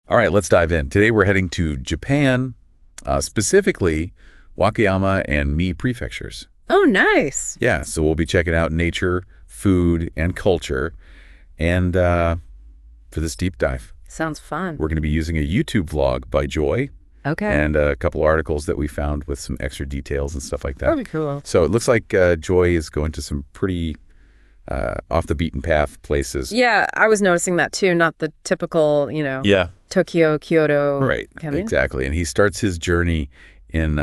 All right, let's dive in. Today we're heading to Japan, specifically Wakayama and Mie prefectures. Oh, nice. Yeah, so we'll be checking out nature, food, and culture. And for this deep dive, Sounds fun. we're going to be using a YouTube vlog by Joy Okay. and a couple articles that we found with some extra details and stuff like that. That'd be cool. So it looks like Joy is going to some pretty off the beaten path places. Yeah, I was noticing that too. Not the typical, Yeah. Tokyo, Kyoto. Right, kind of. exactly. And he starts his journey in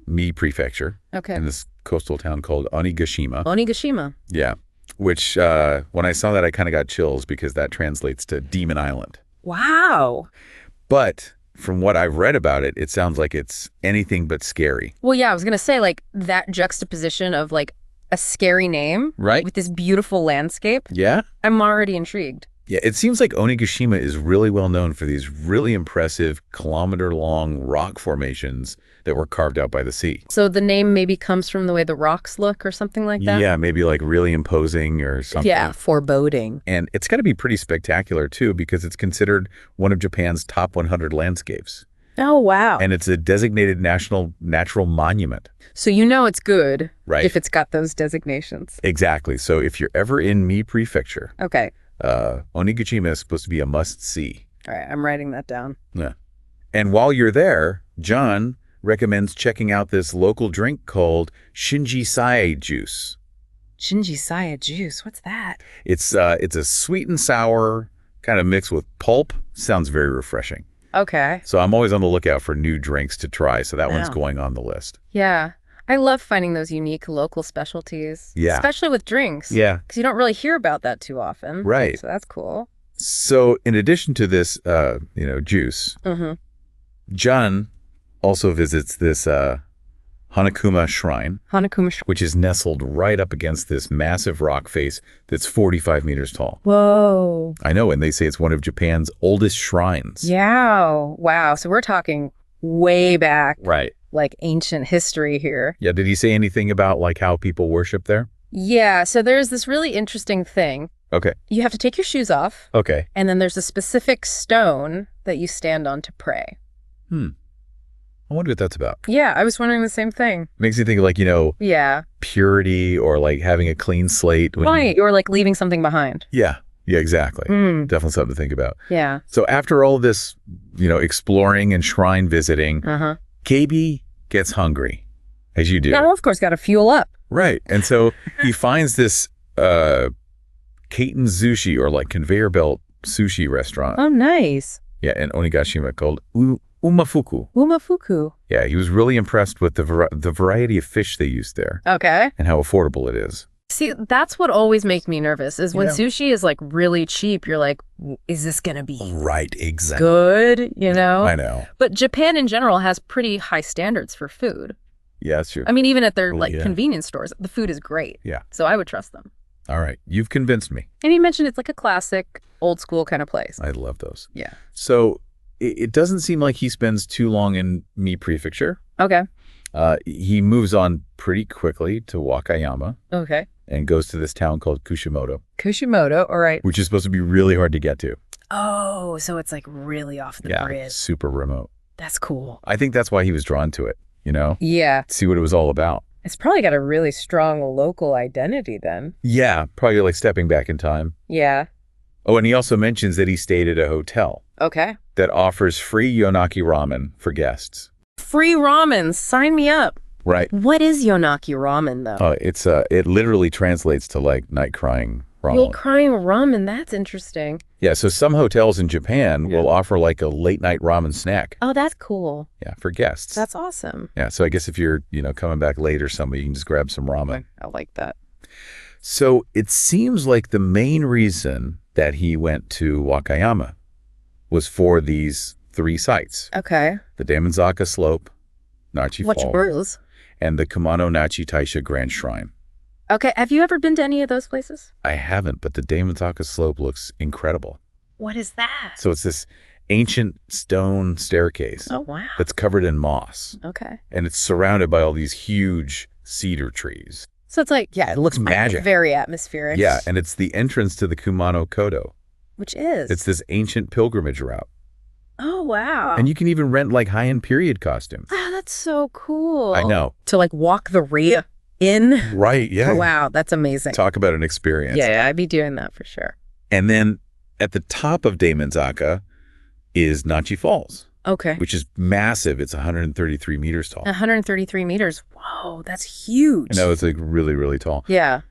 Mie Prefecture, Okay. in this coastal town called Onigashima. Onigashima. Yeah, which when I saw that, I kind of got chills because that translates to Demon Island. Wow. But from what I've read about it, it sounds like it's anything but scary. Well, yeah, I was going to say, like, that juxtaposition of, like, a scary name Right? with this beautiful landscape. Yeah? I'm already intrigued. Yeah, it seems like Onigashima is really well known for these really impressive kilometer-long rock formations that were carved out by the sea. So the name maybe comes from the way the rocks look or something like that? Yeah, maybe like really imposing or something. Yeah, foreboding. And it's got to be pretty spectacular, too, because it's considered one of Japan's top 100 landscapes. Oh, wow. And it's a designated national natural monument. So you know it's good Right. if it's got those designations. Exactly. So if you're ever in Mie Prefecture, Okay. Onigashima is supposed to be a must-see. All right, I'm writing that down. Yeah. And while you're there, John recommends checking out this local drink called Shinji Sae juice. Shinji Saya juice. What's that? It's a sweet and sour kind of mix with pulp. Sounds very refreshing. Okay. So I'm always on the lookout for new drinks to try. So that one's Wow. going on the list. Yeah. I love finding those unique local specialties. Yeah. Especially with drinks. Yeah. Because you don't really hear about that too often. Right. So that's cool. So in addition to this, juice, Mm-hmm. John also visits this Hanakuma Shrine, Hanakuma. which is nestled right up against this massive rock face that's 45 meters tall. Whoa. I know, and they say it's one of Japan's oldest shrines. Yeah. Wow. So we're talking way back, Right. like ancient history here. Yeah, did he say anything about like how people worship there? Yeah. So there's this really interesting thing. Okay. You have to take your shoes off, Okay. and then there's a specific stone that you stand on to pray. I wonder what that's about. Yeah, I was wondering the same thing. Makes me think of like, Yeah. purity or like having a clean slate. Right. Or like leaving something behind. Yeah. Yeah, exactly. Mm. Definitely something to think about. Yeah. So after all this, exploring and shrine visiting, Uh-huh. KB gets hungry, as you do. Now, of course, got to fuel up. Right. And so he finds this kaiten sushi or like conveyor belt sushi restaurant. Oh, nice. Yeah, in Onigashima called Umafuku. Umafuku. Yeah, he was really impressed with the variety of fish they used there Okay. and how affordable it is. See, that's what always makes me nervous is when Yeah. sushi is like really cheap, you're like, is this going to be Right, exactly. good? I know. But Japan in general has pretty high standards for food. Yeah, that's true. I mean, even at their Well, like yeah. convenience stores, the food is great. Yeah. So I would trust them. All right. You've convinced me. And you mentioned it's like a classic, old school kind of place. I love those. Yeah. So it doesn't seem like he spends too long in Mie Prefecture. Okay. He moves on pretty quickly to Wakayama Okay. and goes to this town called Kushimoto, Kushimoto. All right. which is supposed to be really hard to get to. Oh, so it's like really off the grid. Super remote. That's cool. I think that's why he was drawn to it, Yeah. see what it was all about. It's probably got a really strong local identity then. Yeah, probably like stepping back in time. Yeah. Oh, and he also mentions that he stayed at a hotel Okay. that offers free yonaki ramen for guests. Free ramen. Sign me up. Right. What is Yonaki ramen though? It literally translates to like night crying ramen. You're crying ramen. That's interesting. Yeah, so some hotels in Japan will offer like a late night ramen snack. Oh, that's cool. Yeah, for guests. That's awesome. Yeah, so I guess if you're, coming back late or something, you can just grab some ramen. I like that. So it seems like the main reason that he went to Wakayama was for these 3 sites. Okay. The Daimenzaka Slope, Nachi Which Fall, brews? and the Kumano Nachi Taisha Grand Shrine. Okay. Have you ever been to any of those places? I haven't, but the Daimenzaka Slope looks incredible. What is that? So it's this ancient stone staircase Oh, wow. that's covered in moss, Okay. and it's surrounded by all these huge cedar trees. So it's like, Yeah, it looks magic. very atmospheric. Yeah, and it's the entrance to the Kumano Kodo. Which is? It's this ancient pilgrimage route. Oh, wow. And you can even rent like high-end period costumes. Oh, that's so cool. I know. To like walk the Rhea in. Right, yeah. Oh, wow, that's amazing. Talk about an experience. Yeah, I'd be doing that for sure. And then at the top of Daimenzaka is Nachi Falls, Okay. which is massive. It's 133 meters tall. 133 meters. Whoa, that's huge. I know, it's like really, really tall. Yeah.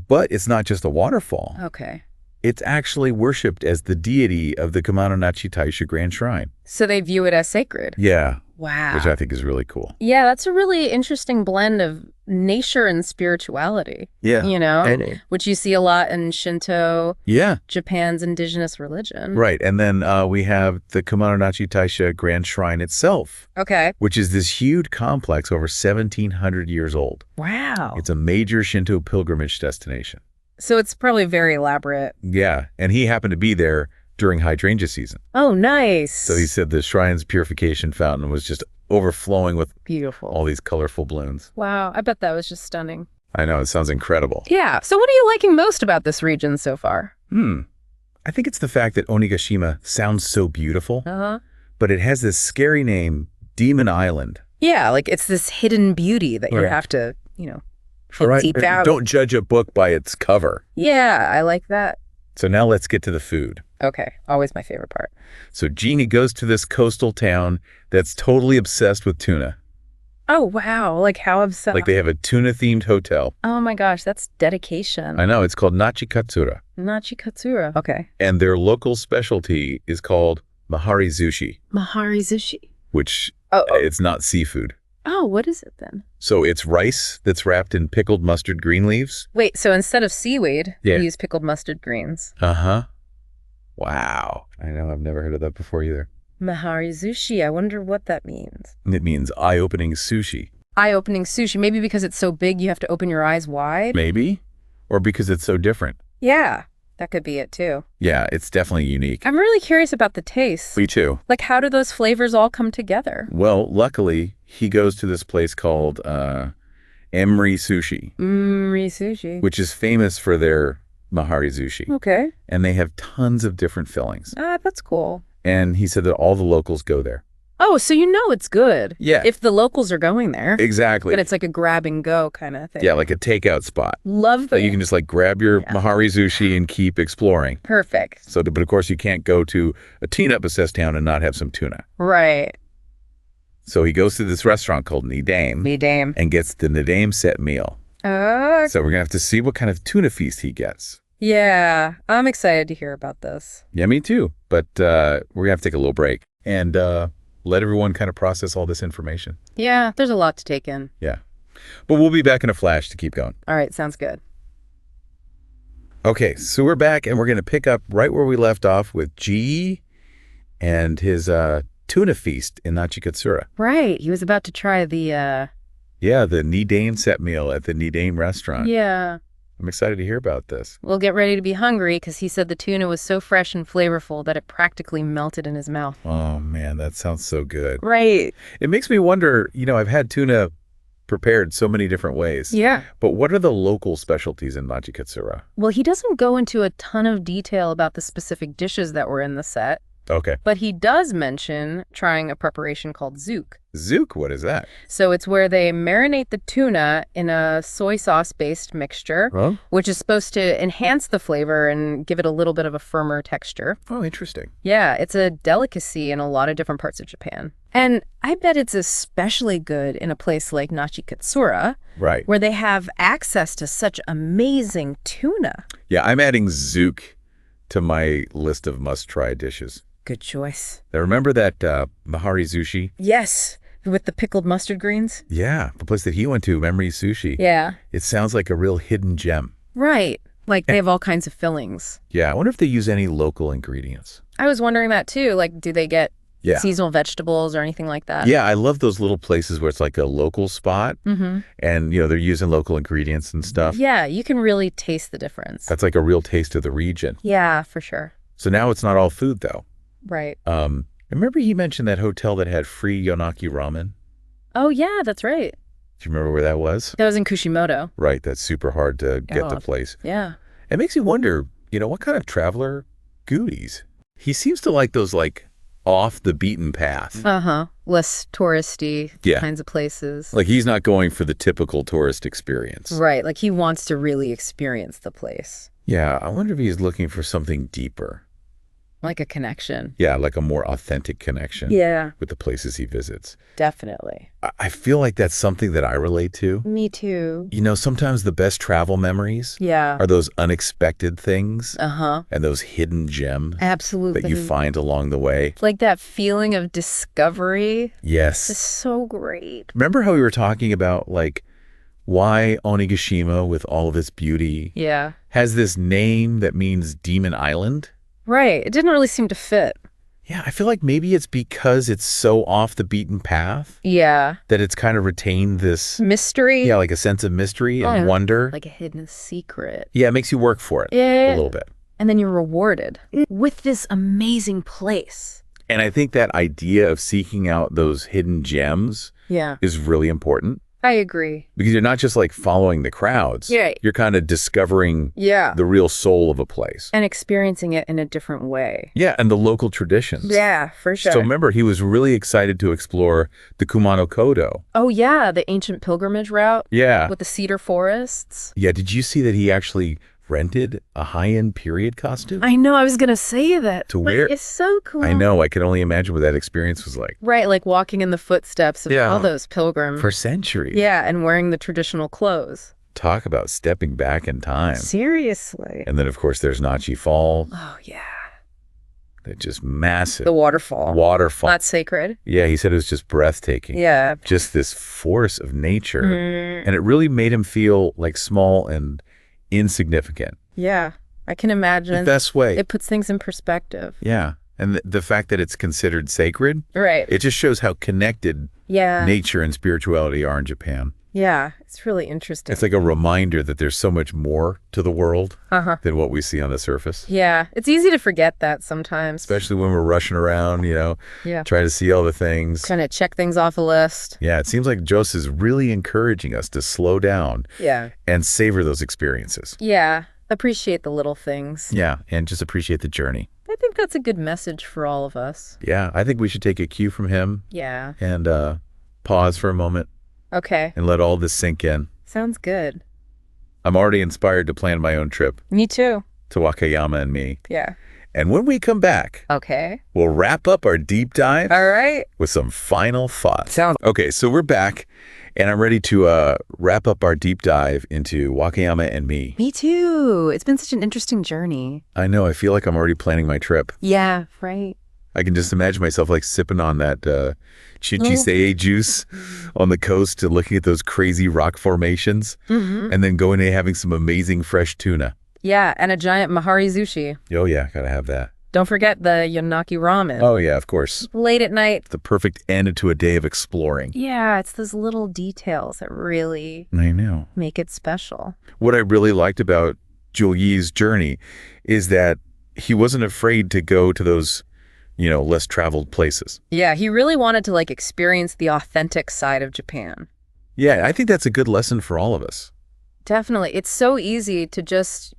But it's not just a waterfall. Okay. It's actually worshipped as the deity of the Kumano Taisha Grand Shrine. So they view it as sacred. Yeah. Wow. Which I think is really cool. Yeah, that's a really interesting blend of nature and spirituality. Yeah. You know, which you see a lot in Shinto, Yeah. Japan's indigenous religion. Right. And then we have the Kumano Taisha Grand Shrine itself, Okay. which is this huge complex over 1,700 years old. Wow. It's a major Shinto pilgrimage destination. So it's probably very elaborate. Yeah. And he happened to be there during hydrangea season. Oh, nice. So he said the shrine's purification fountain was just overflowing with beautiful. all these colorful balloons. Wow. I bet that was just stunning. I know. It sounds incredible. Yeah. So what are you liking most about this region so far? I think it's the fact that Onigashima sounds so beautiful, but it has this scary name, Demon Island. Yeah. Like it's this hidden beauty that you have to, hit deep out. Don't judge a book by its cover. Yeah. I like that. So now let's get to the food. Okay. Always my favorite part. So Jeannie goes to this coastal town that's totally obsessed with tuna. Oh, wow. Like how obsessed? Like they have a tuna-themed hotel. Oh my gosh, that's dedication. I know. It's called Nachikatsura. Nachikatsura. Okay. And their local specialty is called Mahari Sushi, Mahari sushi. which it's not seafood. Oh, what is it then? So it's rice that's wrapped in pickled mustard green leaves. Wait, so instead of seaweed, Yeah. you use pickled mustard greens. Uh-huh. Wow. I know. I've never heard of that before either. Mahari sushi. I wonder what that means. It means eye-opening sushi. Eye-opening sushi. Maybe because it's so big, you have to open your eyes wide? Maybe. Or because it's so different. Yeah, that could be it too. Yeah, it's definitely unique. I'm really curious about the taste. Me too. Like, how do those flavors all come together? Well, luckily, he goes to this place called Emri Sushi, Sushi. which is famous for their Mahari Sushi. Okay. And they have tons of different fillings. Ah, that's cool. And he said that all the locals go there. Oh, so you know it's good. Yeah. If the locals are going there. Exactly. But it's like a grab and go kind of thing. Yeah, like a takeout spot. Love that. So you can just like grab your Mahari Sushi and keep exploring. Perfect. So, but of course you can't go to a tuna-obsessed town and not have some tuna. Right. So he goes to this restaurant called Nidame. Nidame. And gets the Nidame set meal. So we're going to have to see what kind of tuna feast he gets. Yeah, I'm excited to hear about this. Yeah, me too. But we're going to have to take a little break and let everyone kind of process all this information. Yeah, there's a lot to take in. Yeah. But we'll be back in a flash to keep going. All right, sounds good. Okay, so we're back and we're going to pick up right where we left off with G and his tuna feast in Nachikatsura. Right, he was about to try the... Yeah, the Nidame set meal at the Nidame restaurant. Yeah. I'm excited to hear about this. We'll get ready to be hungry because he said the tuna was so fresh and flavorful that it practically melted in his mouth. Oh, man, that sounds so good. Right. It makes me wonder, I've had tuna prepared so many different ways. Yeah. But what are the local specialties in Nachikatsura? Well, he doesn't go into a ton of detail about the specific dishes that were in the set. Okay. But he does mention trying a preparation called zouk. Zouk, what is that? So it's where they marinate the tuna in a soy sauce-based mixture, which is supposed to enhance the flavor and give it a little bit of a firmer texture. Oh, interesting. Yeah, it's a delicacy in a lot of different parts of Japan. And I bet it's especially good in a place like Nachikatsura, right, where they have access to such amazing tuna. Yeah, I'm adding zouk to my list of must-try dishes. Good choice. Now, remember that Mahari Sushi? Yes, with the pickled mustard greens. Yeah, the place that he went to, Memory Sushi. Yeah. It sounds like a real hidden gem. Right. Like they have all kinds of fillings. Yeah, I wonder if they use any local ingredients. I was wondering that too. Like, do they get seasonal vegetables or anything like that? Yeah, I love those little places where it's like a local spot and, they're using local ingredients and stuff. Yeah, you can really taste the difference. That's like a real taste of the region. Yeah, for sure. So now it's not all food, though. Right. Remember he mentioned that hotel that had free Yonaki ramen? Oh, yeah, that's right. Do you remember where that was? That was in Kushimoto. Right, that's super hard to get the place. Yeah. It makes you wonder, what kind of traveler goodies? He seems to like those, off the beaten path. Less touristy kinds of places. Like he's not going for the typical tourist experience. Right. Like he wants to really experience the place. Yeah. I wonder if he's looking for something deeper. Like a connection. Yeah, like a more authentic connection with the places he visits. Definitely. I feel like that's something that I relate to. Me too. You know, sometimes the best travel memories are those unexpected things and those hidden gems that you find along the way. Like that feeling of discovery. Yes. It's so great. Remember how we were talking about like why Onigashima, with all of its beauty, has this name that means Demon Island? Right. It didn't really seem to fit. Yeah, I feel like maybe it's because it's so off the beaten path. Yeah. That it's kind of retained this mystery. Yeah, like a sense of mystery and wonder. Like a hidden secret. Yeah, it makes you work for it a little bit. And then you're rewarded with this amazing place. And I think that idea of seeking out those hidden gems is really important. I agree. Because you're not just like following the crowds. Yeah. You're kind of discovering the real soul of a place. And experiencing it in a different way. Yeah, and the local traditions. Yeah, for sure. So remember, he was really excited to explore the Kumano Kodo. Oh, yeah, the ancient pilgrimage route. Yeah. With the cedar forests. Yeah, did you see that he actually rented a high-end period costume? I know, I was going to say that. To wear? It's so cool. I know, I can only imagine what that experience was like. Right, like walking in the footsteps of all those pilgrims. For centuries. Yeah, and wearing the traditional clothes. Talk about stepping back in time. Seriously. And then, of course, there's Nachi Falls. Oh, yeah. They're just massive. The waterfall. Waterfall. Not sacred. Yeah, he said it was just breathtaking. Yeah. Just this force of nature. And it really made him feel like small and insignificant. Yeah, I can imagine. The best way. It puts things in perspective. Yeah. And the fact that it's considered sacred, right? It just shows how connected nature and spirituality are in Japan. Yeah, it's really interesting. It's like a reminder that there's so much more to the world than what we see on the surface. Yeah, it's easy to forget that sometimes. Especially when we're rushing around, you know, trying to see all the things. Trying to check things off a list. Yeah, it seems like Jose is really encouraging us to slow down and savor those experiences. Yeah, appreciate the little things. Yeah, and just appreciate the journey. I think that's a good message for all of us. Yeah, I think we should take a cue from him. Yeah. And pause for a moment. Okay. And let all this sink in. Sounds good. I'm already inspired to plan my own trip. Me too. To Wakayama and Mie. Yeah. And when we come back, we'll wrap up our deep dive. All right. With some final thoughts. Okay, so we're back, and I'm ready to wrap up our deep dive into Wakayama and Mie. Me too. It's been such an interesting journey. I know. I feel like I'm already planning my trip. Yeah, right. I can just imagine myself like sipping on that chichisei juice on the coast and looking at those crazy rock formations and then going and having some amazing fresh tuna. Yeah, and a giant mahari sushi. Oh, yeah, gotta have that. Don't forget the yonaki ramen. Oh, yeah, of course. Late at night. The perfect end to a day of exploring. Yeah, it's those little details that really make it special. What I really liked about Juli's journey is that he wasn't afraid to go to those less traveled places. Yeah, he really wanted to experience the authentic side of Japan. Yeah, I think that's a good lesson for all of us. Definitely. It's so easy to just,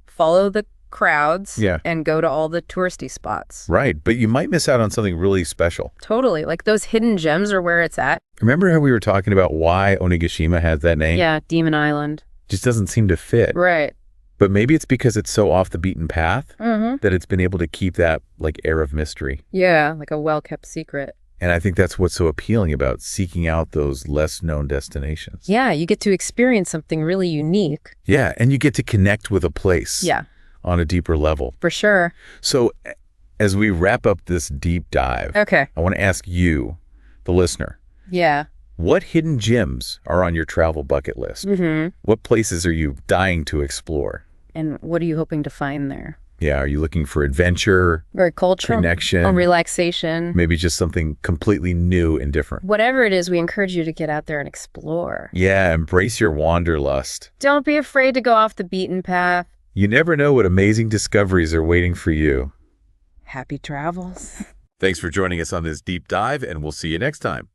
follow the crowds and go to all the touristy spots. Right, but you might miss out on something really special. Totally. Like those hidden gems are where it's at. Remember how we were talking about why Onigashima has that name? Yeah, Demon Island. Just doesn't seem to fit. Right. But maybe it's because it's so off the beaten path that it's been able to keep that air of mystery. Yeah, like a well-kept secret. And I think that's what's so appealing about seeking out those less known destinations. Yeah, you get to experience something really unique. Yeah, and you get to connect with a place. Yeah. On a deeper level. For sure. So as we wrap up this deep dive, I want to ask you, the listener. Yeah. What hidden gems are on your travel bucket list? What places are you dying to explore? And what are you hoping to find there? Yeah, are you looking for adventure? Or culture? Connection? Or relaxation? Maybe just something completely new and different. Whatever it is, we encourage you to get out there and explore. Yeah, embrace your wanderlust. Don't be afraid to go off the beaten path. You never know what amazing discoveries are waiting for you. Happy travels. Thanks for joining us on this deep dive, and we'll see you next time.